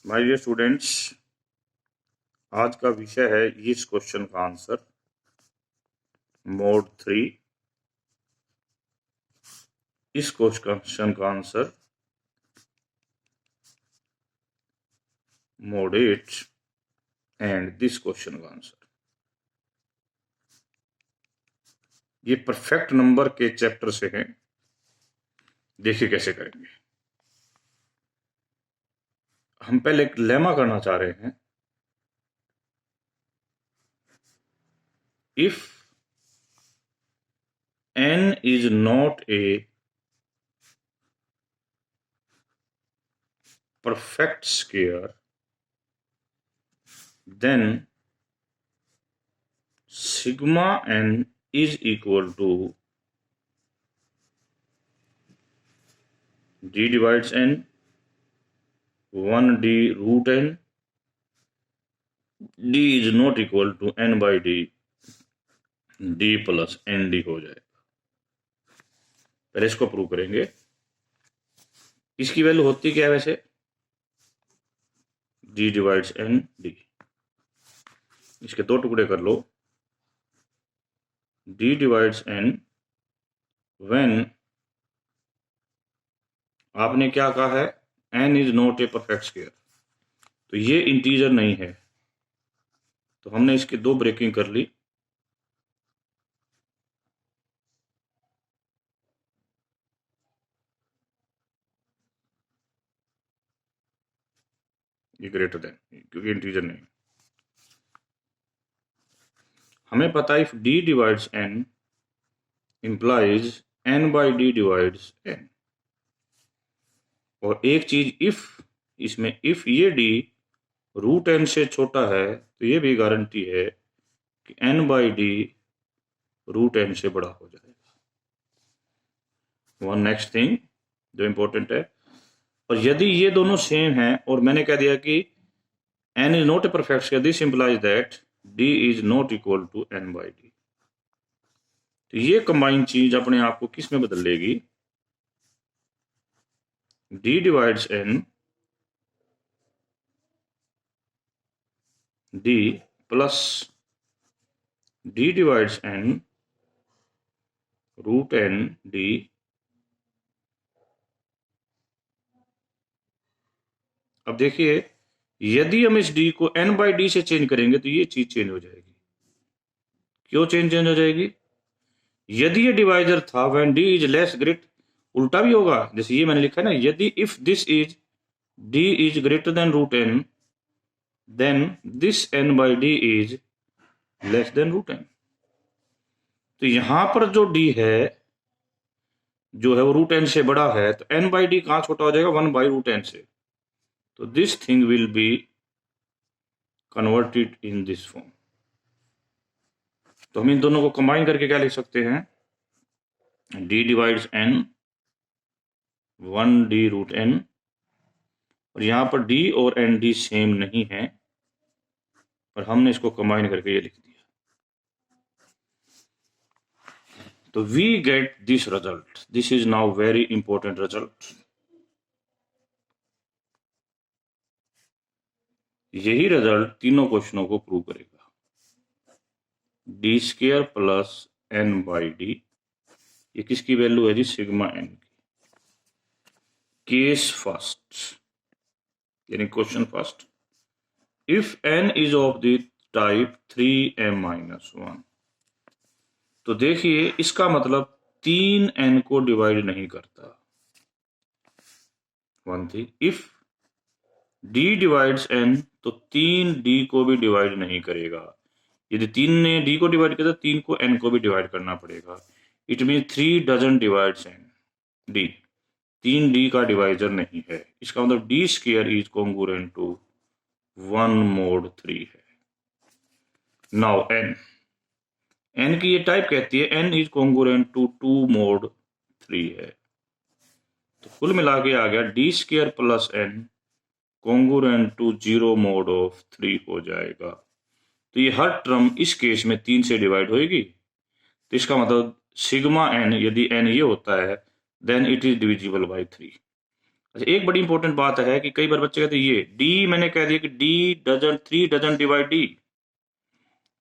My dear students, आज का विषय है इस क्वेश्चन का आंसर मोड 3। इस क्वेश्चन का answer mode 8 and this question का आंसर। ये परफेक्ट नंबर के चैप्टर से है। देखिए कैसे करेंगे। हम पहले एक लेमा करना चाह रहे हैं। If n is not a perfect square, then sigma n is equal to d divides n 1d root n. d is not equal to n by d, d plus n d हो जाएगा। पहले इसको prove करेंगे। इसकी value होती क्या है वैसे? d divides n d. इसके दो टुकड़े कर लो। d डिवाइड्स एन व्हेन आपने क्या कहा है, n is not a perfect square, तो ये इंटीजर नहीं है, तो हमने इसकी दो ब्रेकिंग कर ली। ये ग्रेटर देन, क्योंकि इंटीजर नहीं। हमें पता है if d divides n implies n by D divides n। और एक चीज इफ, इसमें इफ ये d रूट n से छोटा है तो ये भी गारंटी है कि n by d root n से बड़ा हो जाएगा। वन नेक्स्ट थिंग जो इंपॉर्टेंट है, और यदि ये दोनों सेम हैं और मैंने कह दिया कि n is not a perfect square, this implies that d is not equal to n by d. तो ये कंबाइंड चीज अपने आप को किस में बदल लेगी? d divides n d plus d divides n root n d। अब देखिए, यदि हम इस d को n बाई डी से चेंज करेंगे तो ये चीज चेंज हो जाएगी। क्यों चेंज हो जाएगी? यदि ये डिवाइजर था when d is less great, उल्टा भी होगा। जैसे ये मैंने लिखा है ना, यदि if this is d is greater than root n, then this n by d is less than root n। तो यहां पर जो d है जो है वो रूट n से बड़ा है, तो n बाई डी कहां छोटा हो जाएगा? 1 बाई रूट n से। तो this thing will be converted in this form. तो हम इन दोनों को कंबाइन करके क्या लिख सकते हैं? d divides n 1d root n, और यहां पर d और n d सेम नहीं है, पर हमने इसको कंबाइन करके ये लिख दिया। तो we get this result. This is now very important result. यही रिजल्ट तीनों क्वेश्चनों को प्रूव करेगा। D square plus n by d, ये किसकी वैल्यू है जी? सिग्मा एन की। केस फर्स्ट यानी question first, if n is of the type 3m minus 1, तो देखिए इसका मतलब 3n को डिवाइड नहीं करता। One thing, if d divides n तो 3d को भी डिवाइड नहीं करेगा। यदि 3 ने d को डिवाइड किया तो 3 को n को भी डिवाइड करना पड़ेगा। It mean 3 doesn't divides n d, 3d का डिवाइजर नहीं है। इसका मतलब d square is congruent to 1 mod 3 है। नाउ n की ये टाइप कहती है n is congruent to 2 mod 3 है। तो कुल मिला के आ गया d square plus n congruent to 0 mod of 3 हो जाएगा। तो ये हर टर्म इस केस में 3 से डिवाइड होगी। तो इसका मतलब सिग्मा n, यदि n ये होता है, then it is divisible by 3। अच्छा, एक बड़ी इंपॉर्टेंट बात है कि कई बार बच्चे कहते हैं ये डी, मैंने कह दिया कि D doesn't, 3 doesn't divide D,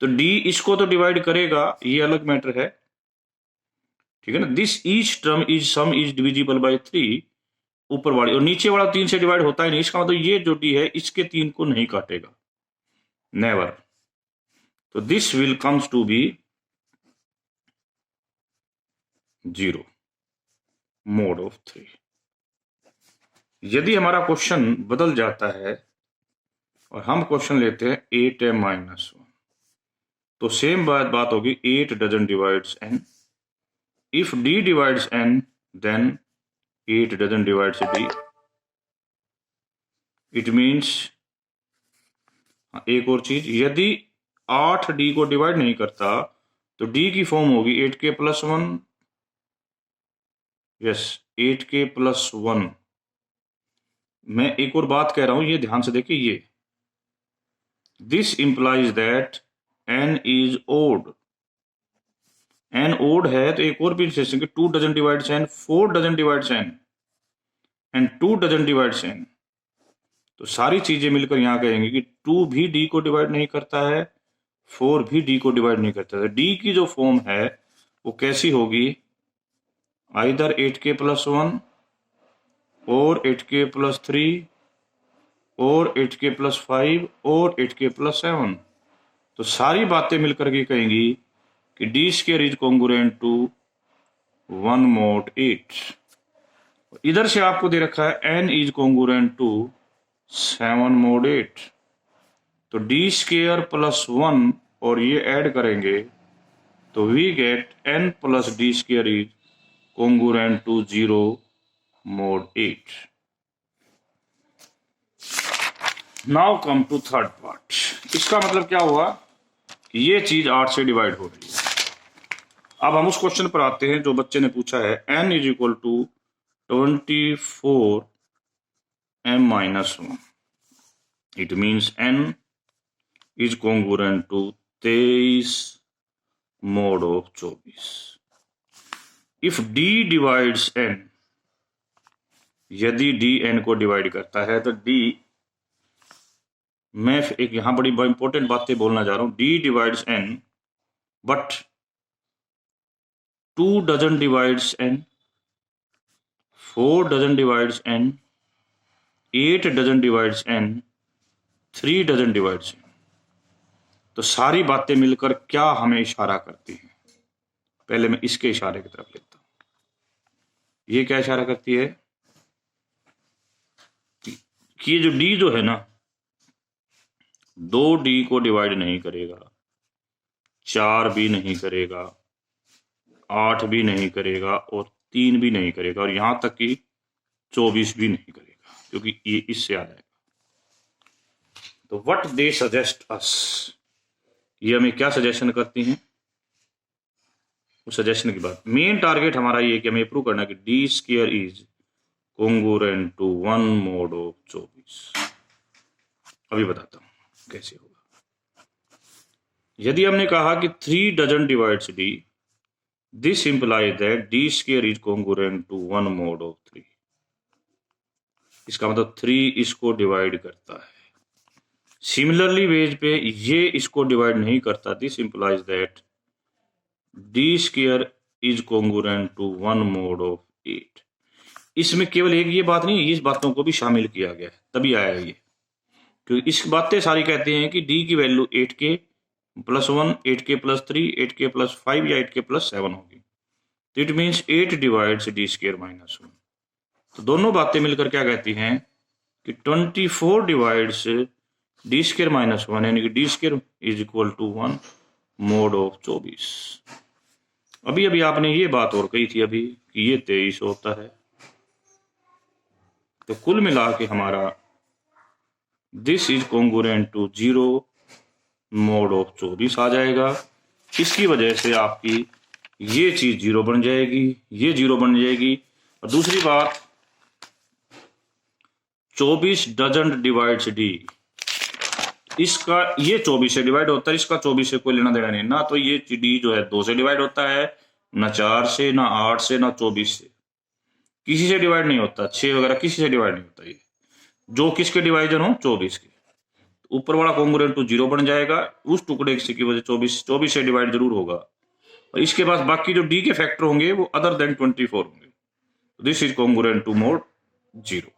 तो डी इसको तो डिवाइड करेगा, ये अलग मैटर है, ठीक है ना। This each term is some is divisible by 3, ऊपर वाली, और नीचे वाला 3 से डिवाइड होता ही नहीं, इसका मतलब ये जो डी है इसके 3 को नहीं काटेगा, नेवर। तो this will comes to be 0 mod of 3। यदि हमारा क्वेश्चन बदल जाता है और हम क्वेश्चन लेते हैं 8m-1, तो सेम बात होगी 8 doesn't divides n। If d divides n then 8 doesn't divides d। It means, एक और चीज, यदि 8 d को डिवाइड नहीं करता तो d की फॉर्म होगी 8k+1, यस 8k+1। मैं एक और बात कह रहा हूं, ये ध्यान से देखिए, ये this implies that n is odd. n odd है तो एक और भी 2 doesn't divides n, 4 doesn't divides n and 2 doesn't divides n। तो सारी चीजें मिलकर यहां कहेंगे कि 2 भी d को डिवाइड नहीं करता है, 4 भी d को डिवाइड नहीं करता है। d की जो फॉर्म है वो कैसी होगी, आइदर 8k+1 और 8k+3 और 8k+5 और 8k+7। तो सारी बातें मिलकर के कहेंगी कि d square is congruent to 1 mod 8। इधर से आपको दे रखा है n is congruent to 7 mod 8। तो डी स्क्वायर +1 और ये ऐड करेंगे तो we get n plus d square is congruent to 0 mod 8। Now come to third part. इसका मतलब क्या हुआ कि ये चीज 8 से डिवाइड हो रही है। अब हम उस क्वेश्चन पर आते हैं जो बच्चे ने पूछा है, n is equal to 24m-1। It means n is congruent to 23 mod of 24। इफ d डिवाइड्स n, यदि d n को डिवाइड करता है तो d, मैं एक यहां बड़ी इंपॉर्टेंट बातें बोलना चाह रहा हूं, d divides n but 2 doesn't divides n, 4 doesn't divides n, 8 doesn't divides n, 3 doesn't divides n। तो सारी बातें मिलकर क्या हमें इशारा करती हैं, पहले मैं इसके इशारे की तरफ लेता हूं। ये क्या इशारा करती है कि ये जो d जो है ना, 2d को डिवाइड नहीं करेगा, 4 भी नहीं करेगा, 8 भी नहीं करेगा और 3 भी नहीं करेगा, और यहां तक कि 24 भी नहीं करेगा, क्योंकि ये इससे आ जाएगा। तो व्हाट दे सजेस्ट अस, ये हमें क्या सजेशन करती हैं, उस सजेशन की बात, मेन टारगेट हमारा ये कि हमें प्रूव करना कि d square is congruent to 1 mod of 24। अभी बताता हूं कैसे होगा। यदि हमने कहा कि 3 doesn't divides d, this implies that d square is congruent to 1 mod of 3। इसका मतलब 3 इसको डिवाइड करता है। सिमिलरली वेज पे ये इसको डिवाइड नहीं करता, this implies that d square is congruent to 1 mod of 8। इसमें केवल एक ये बात नहीं है, इस बातों को भी शामिल किया गया है, तभी आया ये, क्योंकि इस बातें सारी कहते हैं कि d की वैल्यू 8k+1, 8k+3, 8k+5 या 8k+7 होगी। तो it means 8 divides D square -1। तो दोनों बातें मिलकर क्या कहती हैं कि 24 डिवाइड्स डी स्क्वायर -1, यानी कि d square is equal to 1 mod of 24। अभी अभी आपने ये बात और कही थी अभी कि ये 23 होता है। तो कुल मिला के हमारा this is congruent to 0 mod of 24 आ जाएगा। इसकी वजह से आपकी ये चीज 0 बन जाएगी, ये 0 बन जाएगी। और दूसरी बात, 24 डजंट डिवाइड्स d, इसका ये 24 से डिवाइड होता है, इसका 24 से कोई लेना देना नहीं ना। तो ये d जो है 2 से डिवाइड होता है, ना 4 से, ना 8 से, ना 24 से। किसी से डिवाइड नहीं होता, 6 वगैरह किसी से डिवाइड नहीं होता। ये जो किसके डिवाइजन हो, 24 के, ऊपर वाला कॉन्ग्रुएंट टू 0 बन जाएगा, उस टुकड़े की वजह 24 से डिवाइड जरूर होगा। और इसके पास बाकी जो डी के फैक्टर होंगे वो अदर देन 24 होंगे। This is congruent to mod 0।